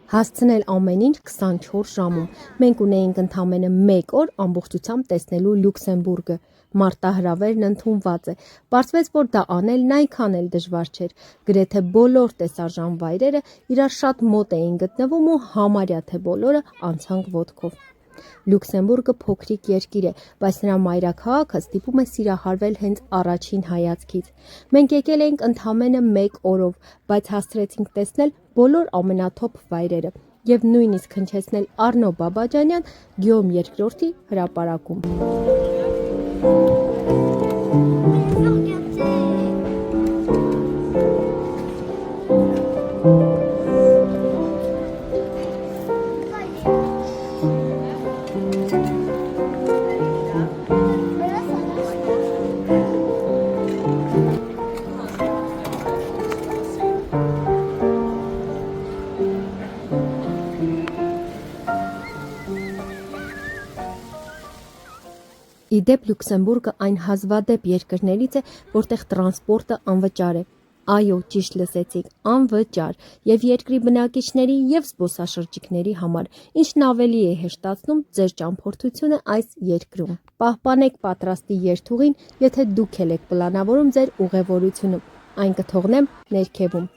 Հասցնել ամեն ինչ 24 ժամում։ Մենք ունեինք ընդամենը 1 օր ամբողջությամբ տեսնելու Լյուքսեմբուրգը։ Մարտահրավերն ընդունված է։ Պարզվեց, որ դա անելն այնքան էլ դժվար չէր։ Գրեթե բոլոր տեսարժան վայրերը իրար շատ մոտ էին գտնվում ու համարյա թե բոլորը անցանք ոտքով։ Լյուքսեմբուրգը փոքրիկ երկիր է, բայց նրա մայրաքաղաքը ստիպում է սիրահարվել հենց առաջին հայացքից։ Մենք եկել էինք ընդամենը 1 օրով, բայց հասցրեցինք տեսնել բոլոր ամենաթոփ վայրերը եւ նույնիսկ հնչեցնել Արնո Բաբաջանյան Գյոմ II հրապարակում։ Իդեպ Լյուքսեմբուրգը այն հազվադեպ երկրներից է, որտեղ տրանսպորտը անվճար է։ Այո, ճիշտ լսեցիք, անվճար, եւ երկրի բնակիչների եւ զբոսաշրջիկների համար, ինչն ավելի է հեշտացնում ձեր ճամփորդությունը այս երկրում։ Պահպանեք պատրաստի երթուղին, եթե դուք եք պլանավորում ձեր ուղևորությունը։ Այն կթողնեմ ներքևում։